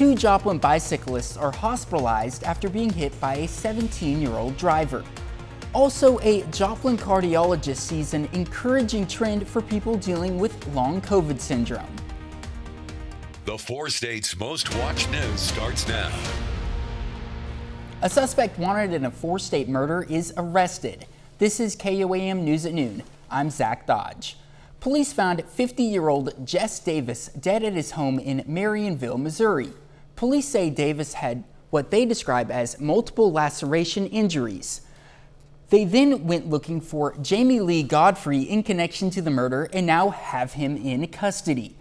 Two Joplin bicyclists are hospitalized after being hit by a 17-year-old driver. Also, a Joplin cardiologist sees an encouraging trend for people dealing with long COVID syndrome. The 4 states' most watched news starts now. A suspect wanted in a 4-state murder is arrested. This is KOAM News at Noon. I'm Zach Dodge. Police found 50-year-old Jess Davis dead at his home in Marionville, Missouri. Police say Davis had what they describe as multiple laceration injuries. They then went looking for Jamie Lee Godfrey in connection to the murder and now have him in custody.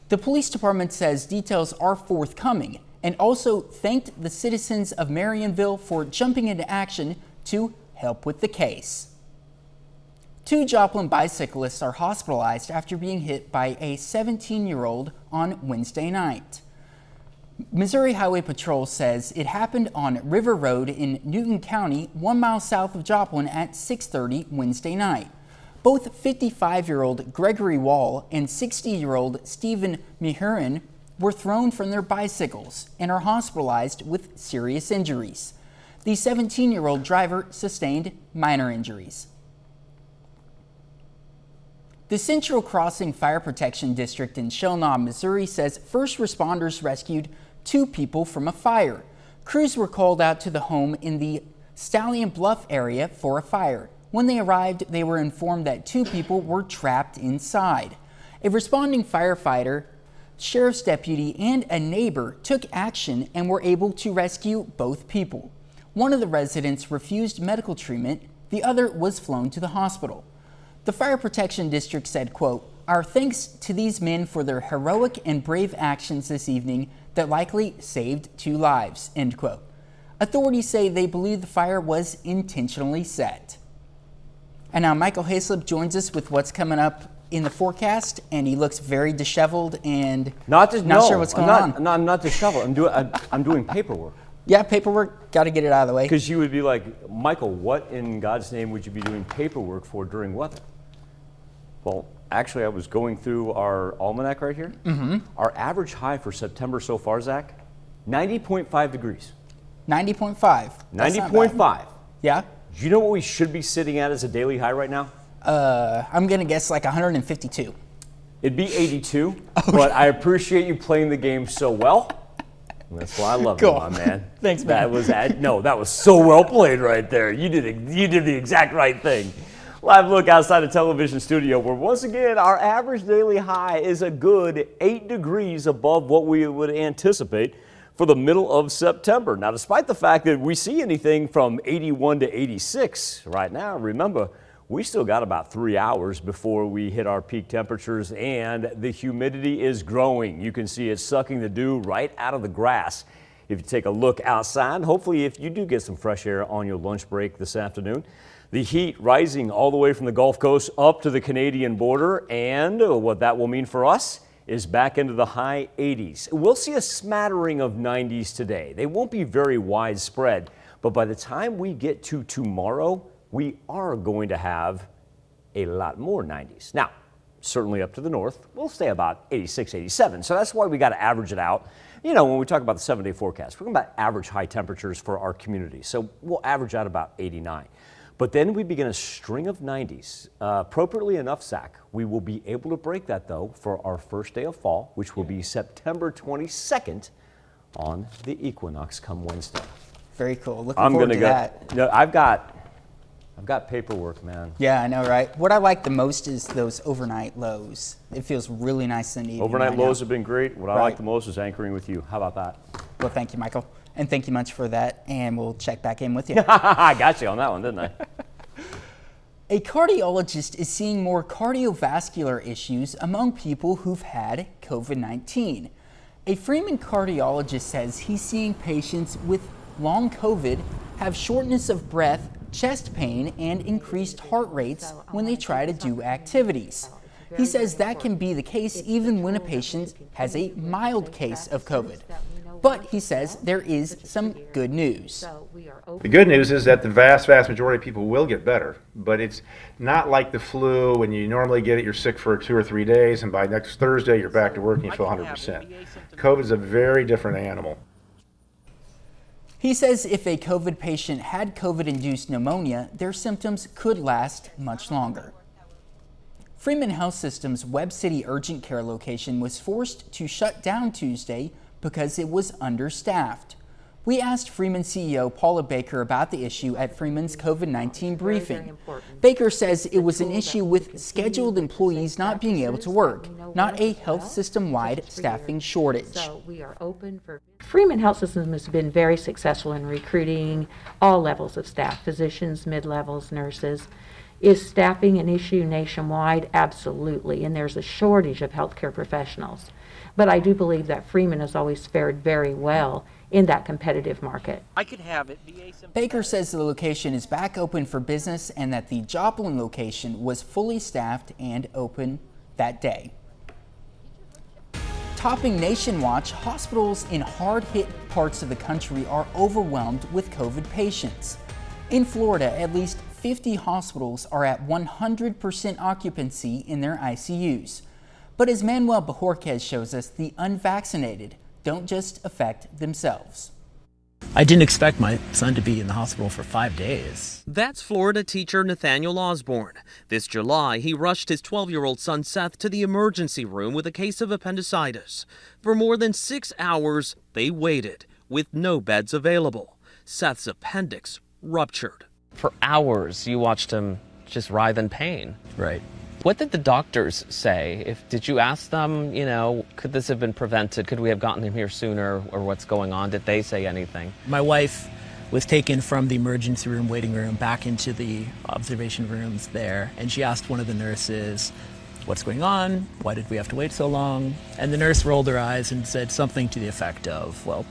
The police department says details are forthcoming and also thanked the citizens of Marionville for jumping into action to help with the case. 2 Joplin bicyclists are hospitalized after being hit by a 17-year-old on Wednesday night. Missouri Highway Patrol says it happened on River Road in Newton County, 1 mile south of Joplin at 6:30 Wednesday night. Both 55-year-old Gregory Wall and 60-year-old Stephen Mihurin were thrown from their bicycles and are hospitalized with serious injuries. The 17-year-old driver sustained minor injuries. The Central Crossing Fire Protection District in Shellknaw, Missouri says first responders rescued 2 people from a fire. Crews were called out to the home in the Stallion Bluff area for a fire. When they arrived, they were informed that 2 people were trapped inside. A responding firefighter, sheriff's deputy, and a neighbor took action and were able to rescue both people. One of the residents refused medical treatment. The other was flown to the hospital. The Fire Protection District said, quote, "Our thanks to these men for their heroic and brave actions this evening that likely saved 2 lives," end quote. Authorities say they believe the fire was intentionally set. And now Michael Hayslip joins us with what's coming up in the forecast, and he looks very disheveled and not sure what's going on. No, I'm not disheveled. I'm doing paperwork. Yeah, paperwork, got to get it out of the way. Because you would be like, Michael, what in God's name would you be doing paperwork for during weather? Well, actually, I was going through our almanac right here. Our average high for September so far, Zach, 90.5 degrees. 90.5. 90.5. Yeah? Do you know what we should be sitting at as a daily high right now? I'm going to guess like 152. It'd be 82, but I appreciate you playing the game so well. That's why I love you, my man. Thanks, man. That was so well played right there. You did the exact right thing. Live look outside the television studio where once again our average daily high is a good 8 degrees above what we would anticipate for the middle of September. Now, despite the fact that we see anything from 81 to 86 right now, remember, we still got about 3 hours before we hit our peak temperatures, and the humidity is growing. You can see it sucking the dew right out of the grass. If you take a look outside, hopefully if you do get some fresh air on your lunch break this afternoon, the heat rising all the way from the Gulf Coast up to the Canadian border, and what that will mean for us is back into the high 80s. We'll see a smattering of 90s today. They won't be very widespread, but by the time we get to tomorrow, we are going to have a lot more 90s. Now, certainly up to the north, we'll stay about 86, 87. So that's why we got to average it out. You know, when we talk about the 7-day forecast, we're talking about average high temperatures for our community. So we'll average out about 89. But then we begin a string of 90s. Appropriately enough, Zach, we will be able to break that, though, for our first day of fall, which will be September 22nd on the equinox come Wednesday. Very cool. Looking forward to that. No, I've got paperwork, man. Yeah, I know, right? What I like the most is those overnight lows. It feels really nice in the evening. Overnight lows have been great. What I like the most is anchoring with you. How about that? Well, thank you, Michael. And thank you much for that, and we'll check back in with you. I got you on that one, didn't I? A cardiologist is seeing more cardiovascular issues among people who've had COVID-19. A Freeman cardiologist says he's seeing patients with long COVID have shortness of breath, chest pain, and increased heart rates when they try to do activities. He says that can be the case even when a patient has a mild case of COVID. But he says there is some good news. The good news is that the vast majority of people will get better, but it's not like the flu. When you normally get it, you're sick for 2 or 3 days, and by next Thursday, you're back to work and you feel 100%. COVID is a very different animal. He says if a COVID patient had COVID-induced pneumonia, their symptoms could last much longer. Freeman Health System's Webb City urgent care location was forced to shut down Tuesday because it was understaffed. We asked Freeman CEO Paula Baker about the issue at Freeman's COVID-19 briefing. Baker says it was an issue with scheduled employees not being able to work, not a health system-wide staffing shortage. Freeman Health System has been very successful in recruiting all levels of staff, physicians, mid-levels, nurses. Is staffing an issue nationwide? Absolutely, and there's a shortage of healthcare professionals. But I do believe that Freeman has always fared very well in that competitive market. I could have it. Baker says the location is back open for business and that the Joplin location was fully staffed and open that day. Topping Nation Watch, hospitals in hard-hit parts of the country are overwhelmed with COVID patients. In Florida, at least 50 hospitals are at 100% occupancy in their ICUs. But as Manuel Bajorquez shows us, the unvaccinated don't just affect themselves. I didn't expect my son to be in the hospital for 5 days. That's Florida teacher Nathaniel Osborne. This July, he rushed his 12-year-old son Seth to the emergency room with a case of appendicitis. For more than 6 hours, they waited with no beds available. Seth's appendix ruptured. For hours, you watched him just writhe in pain. Right. What did the doctors say? Did you ask them, could this have been prevented? Could we have gotten him here sooner, or what's going on? Did they say anything? My wife was taken from the emergency room, waiting room, back into the observation rooms there, and she asked one of the nurses, what's going on? Why did we have to wait so long? And the nurse rolled her eyes and said something to the effect of, well,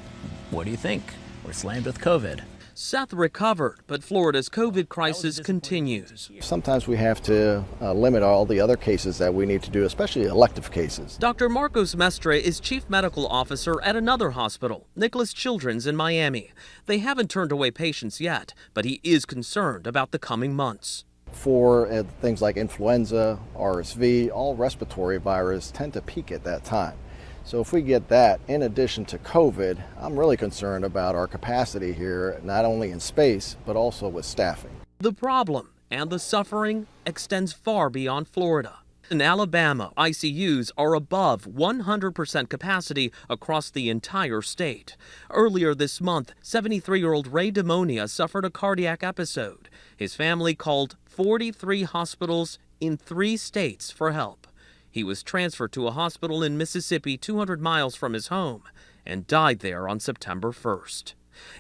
what do you think? We're slammed with COVID. Seth recovered, but Florida's COVID crisis continues. Sometimes we have to limit all the other cases that we need to do, especially elective cases. Dr. Marcos Mestre is chief medical officer at another hospital, Nicholas Children's in Miami. They haven't turned away patients yet, but he is concerned about the coming months. For things like influenza, RSV, all respiratory viruses tend to peak at that time. So if we get that, in addition to COVID, I'm really concerned about our capacity here, not only in space, but also with staffing. The problem and the suffering extends far beyond Florida. In Alabama, ICUs are above 100% capacity across the entire state. Earlier this month, 73-year-old Ray Demonia suffered a cardiac episode. His family called 43 hospitals in 3 states for help. He was transferred to a hospital in Mississippi 200 miles from his home and died there on September 1st.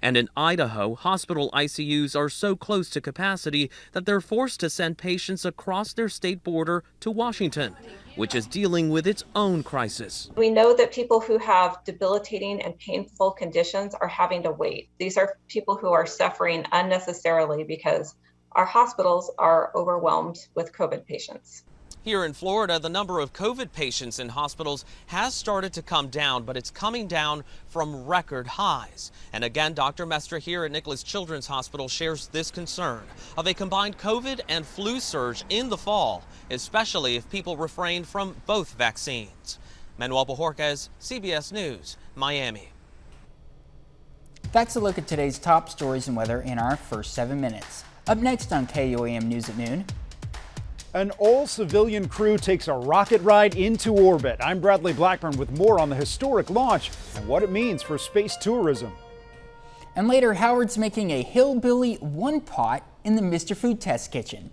And in Idaho, hospital ICUs are so close to capacity that they're forced to send patients across their state border to Washington, which is dealing with its own crisis. We know that people who have debilitating and painful conditions are having to wait. These are people who are suffering unnecessarily because our hospitals are overwhelmed with COVID patients. Here in Florida, the number of COVID patients in hospitals has started to come down, but it's coming down from record highs. And again, Dr. Mestre here at Nicholas Children's Hospital shares this concern of a combined COVID and flu surge in the fall, especially if people refrain from both vaccines. Manuel Bajorquez, CBS News, Miami. That's a look at today's top stories and weather in our first 7 minutes. Up next on KOAM News at Noon. An all-civilian crew takes a rocket ride into orbit. I'm Bradley Blackburn with more on the historic launch and what it means for space tourism. And later, Howard's making a hillbilly one-pot in the Mr. Food Test kitchen.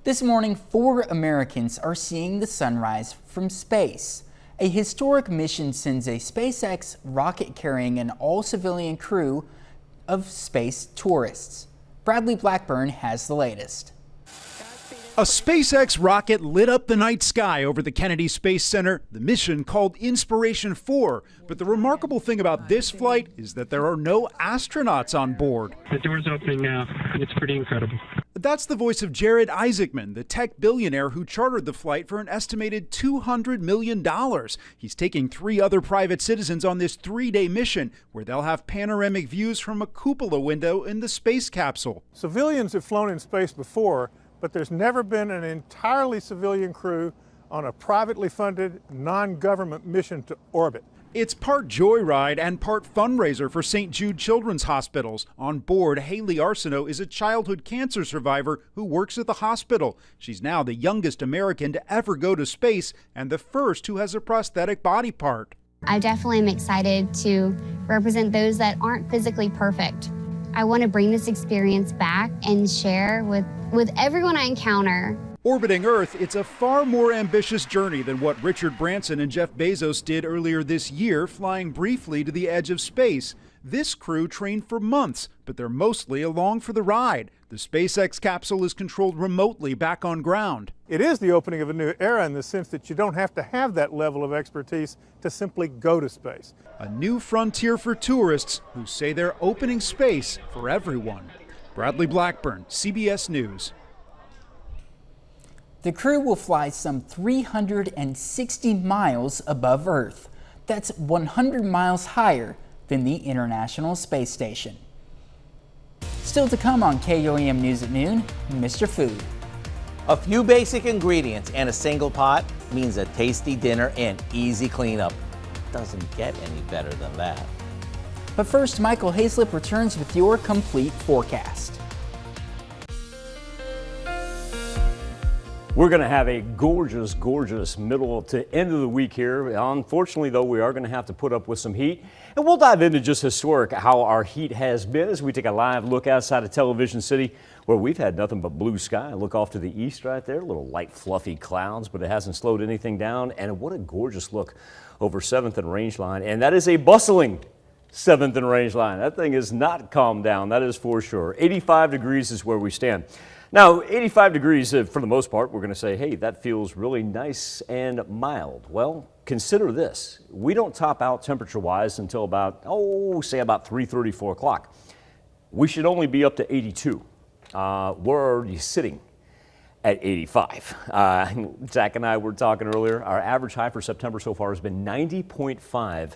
This morning, 4 Americans are seeing the sunrise from space. A historic mission sends a SpaceX rocket carrying an all-civilian crew of space tourists. Bradley Blackburn has the latest. A SpaceX rocket lit up the night sky over the Kennedy Space Center, the mission called Inspiration 4. But the remarkable thing about this flight is that there are no astronauts on board. The door's opening now. It's pretty incredible. That's the voice of Jared Isaacman, the tech billionaire who chartered the flight for an estimated $200 million. He's taking 3 other private citizens on this 3-day mission where they'll have panoramic views from a cupola window in the space capsule. Civilians have flown in space before, but there's never been an entirely civilian crew on a privately funded, non-government mission to orbit. It's part joyride and part fundraiser for St. Jude Children's Hospitals. On board, Haley Arsenault is a childhood cancer survivor who works at the hospital. She's now the youngest American to ever go to space and the first who has a prosthetic body part. I definitely am excited to represent those that aren't physically perfect. I want to bring this experience back and share with everyone I encounter. Orbiting Earth, it's a far more ambitious journey than what Richard Branson and Jeff Bezos did earlier this year, flying briefly to the edge of space. This crew trained for months, but they're mostly along for the ride. The SpaceX capsule is controlled remotely back on ground. It is the opening of a new era in the sense that you don't have to have that level of expertise to simply go to space. A new frontier for tourists who say they're opening space for everyone. Bradley Blackburn, CBS News. The crew will fly some 360 miles above Earth. That's 100 miles higher than the International Space Station. Still to come on KOAM News at Noon, Mr. Food. A few basic ingredients and a single pot means a tasty dinner and easy cleanup. Doesn't get any better than that. But first, Michael Hayslip returns with your complete forecast. We're going to have a gorgeous, gorgeous middle to end of the week here. Unfortunately, though, we are going to have to put up with some heat. And we'll dive into just historic how our heat has been as we take a live look outside of Television City, where we've had nothing but blue sky. Look off to the east right there, little light, fluffy clouds, but it hasn't slowed anything down. And what a gorgeous look over 7th and Rangeline. And that is a bustling 7th and Rangeline. That thing is not calmed down, that is for sure. 85 degrees is where we stand. Now, 85 degrees, for the most part, we're going to say, hey, that feels really nice and mild. Well, consider this. We don't top out temperature-wise until about, say about 3:30, 4 o'clock. We should only be up to 82. We're already sitting at 85. Zach and I were talking earlier. Our average high for September so far has been 90.5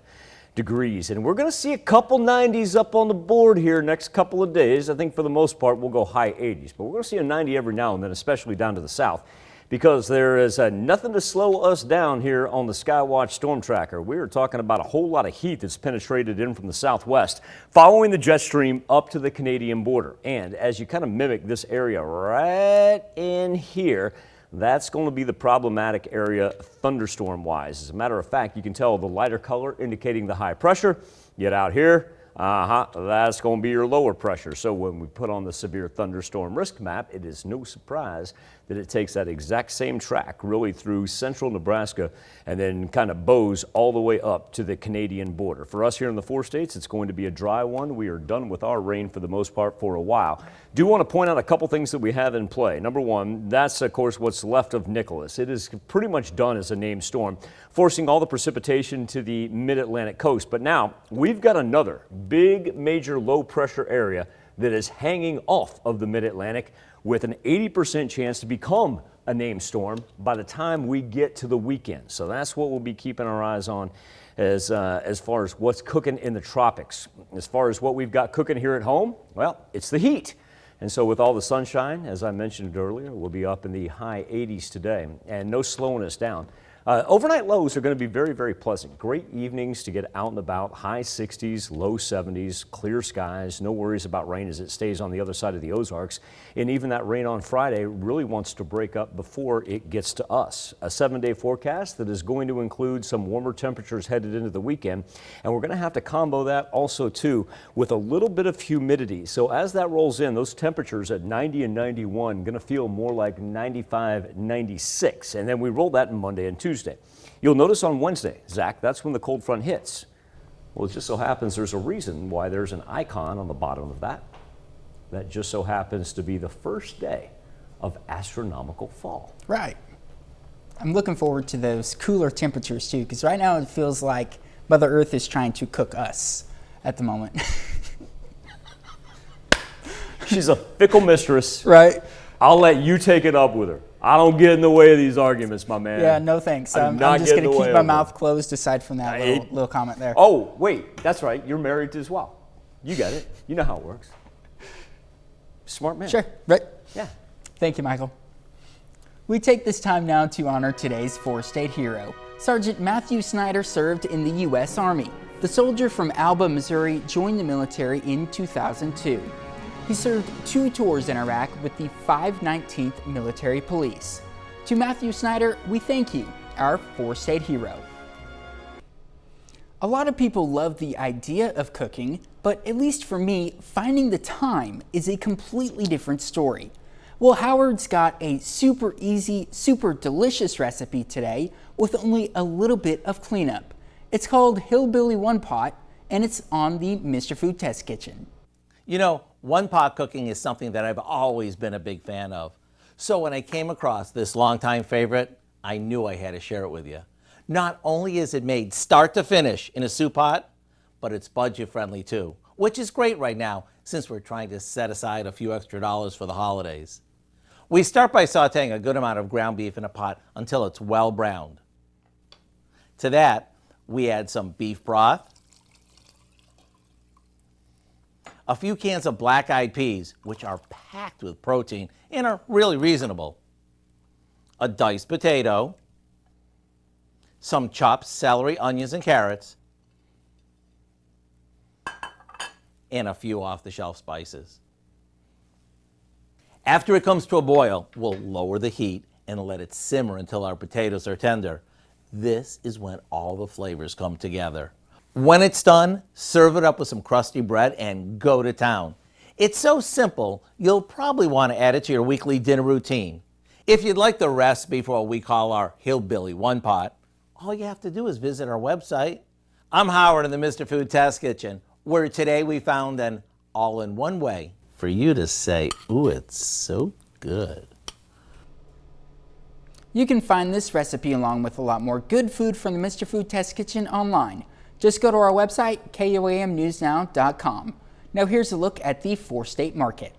degrees, and we're going to see a couple 90s up on the board here next couple of days. I think for the most part we'll go high 80s, but we're going to see a 90 every now and then, especially down to the south, because there is nothing to slow us down here on the Skywatch Storm Tracker. We are talking about a whole lot of heat that's penetrated in from the southwest, following the jet stream up to the Canadian border. And as you kind of mimic this area right in here, that's going to be the problematic area thunderstorm-wise. As a matter of fact, you can tell the lighter color indicating the high pressure. Get out here, that's going to be your lower pressure. So when we put on the severe thunderstorm risk map, it is no surprise that it takes that exact same track really through central Nebraska and then kind of bows all the way up to the Canadian border. For us here in the 4 states, it's going to be a dry one. We are done with our rain for the most part for a while. Do want to point out a couple things that we have in play. Number one, that's of course what's left of Nicholas. It is pretty much done as a named storm, forcing all the precipitation to the mid-Atlantic coast. But now we've got another big major low pressure area that is hanging off of the mid-Atlantic with an 80% chance to become a named storm by the time we get to the weekend. So that's what we'll be keeping our eyes on as far as what's cooking in the tropics. As far as what we've got cooking here at home, well, it's the heat. And so with all the sunshine, as I mentioned earlier, we'll be up in the high 80s today and no slowing us down. Overnight lows are going to be very, very pleasant. Great evenings to get out and about. High 60s, low 70s, clear skies. No worries about rain as it stays on the other side of the Ozarks. And even that rain on Friday really wants to break up before it gets to us. A 7-day forecast that is going to include some warmer temperatures headed into the weekend. And we're going to have to combo that also too with a little bit of humidity. So as that rolls in, those temperatures at 90 and 91 going to feel more like 95, 96. And then we roll that in Monday and Tuesday. You'll notice on Wednesday, Zach, that's when the cold front hits. Well, it just so happens there's a reason why there's an icon on the bottom of that. That just so happens to be the first day of astronomical fall. Right. I'm looking forward to those cooler temperatures too, because right now it feels like Mother Earth is trying to cook us at the moment. She's a fickle mistress. Right. I'll let you take it up with her. I don't get in the way of these arguments, my man. Yeah, no thanks. I'm just going to keep my mouth closed aside from that little comment there. Oh, wait, that's right. You're married as well. You get it. You know how it works. Smart man. Sure, right. Yeah. Thank you, Michael. We take this time now to honor today's four-state hero. Sergeant Matthew Snyder served in the U.S. Army. The soldier from Alba, Missouri joined the military in 2002. He served 2 tours in Iraq with the 519th Military Police. To Matthew Snyder, we thank you, our four-state hero. A lot of people love the idea of cooking, but at least for me, finding the time is a completely different story. Well, Howard's got a super easy, super delicious recipe today with only a little bit of cleanup. It's called Hillbilly One Pot, and it's on the Mr. Food Test Kitchen. You know, one-pot cooking is something that I've always been a big fan of. So when I came across this longtime favorite, I knew I had to share it with you. Not only is it made start to finish in a soup pot, but it's budget-friendly too, which is great right now since we're trying to set aside a few extra dollars for the holidays. We start by sauteing a good amount of ground beef in a pot until it's well browned. To that, we add some beef broth, a few cans of black-eyed peas, which are packed with protein and are really reasonable, a diced potato, some chopped celery, onions, and carrots, and a few off-the-shelf spices. After it comes to a boil, we'll lower the heat and let it simmer until our potatoes are tender. This is when all the flavors come together. When it's done, serve it up with some crusty bread and go to town. It's so simple, you'll probably want to add it to your weekly dinner routine. If you'd like the recipe for what we call our Hillbilly One Pot, all you have to do is visit our website. I'm Howard in the Mr. Food Test Kitchen, where today we found an all-in-one way for you to say, ooh, it's so good. You can find this recipe along with a lot more good food from the Mr. Food Test Kitchen online. Just go to our website, KOAMnewsnow.com. Now here's a look at the four-state market.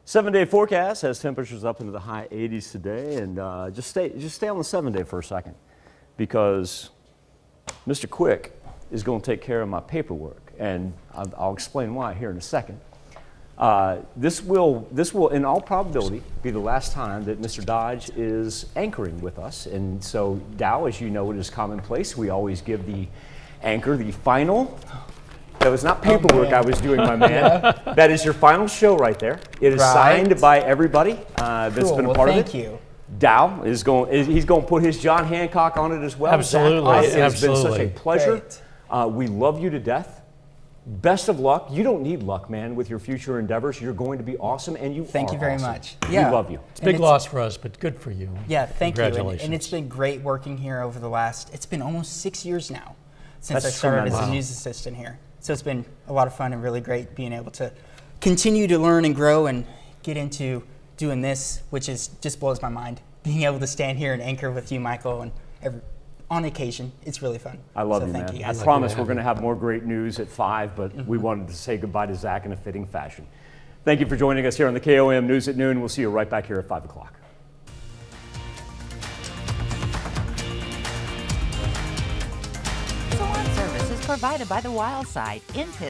Seven-day forecast has temperatures up into the high 80s today, and just stay on the 7-day for a second, because Mr. Quick is going to take care of my paperwork, and I'll explain why here in a second. This will, in all probability, be the last time that Mr. Dodge is anchoring with us, and so Dow, as you know, it is commonplace. We always give the anchor the final. That was not paperwork I was doing, my man. Yeah. That is your final show right there. It is signed by everybody that's been a part of it. Thank you. Dow is he's going to put his John Hancock on it as well. Absolutely. It has been such a pleasure. We love you to death. Best of luck. You don't need luck, man, with your future endeavors. You're going to be awesome, and you Thank you very awesome. much. Yeah. We love you. It's a big loss for us, but good for you. Yeah, thank you. Congratulations. And it's been great working here over the last, it's been almost 6 years now since I started as a news assistant here. So it's been a lot of fun and really great being able to continue to learn and grow and get into doing this, which is just blows my mind. Being able to stand here and anchor with you, Michael, and on occasion, it's really fun. I love you, thank man. you. I promise we're going to have more great news at 5, but we wanted to say goodbye to Zach in a fitting fashion. Thank you for joining us here on the KOAM News at Noon. We'll see you right back here at 5 o'clock. Salon service is provided by the Wild Side in Pittsburgh.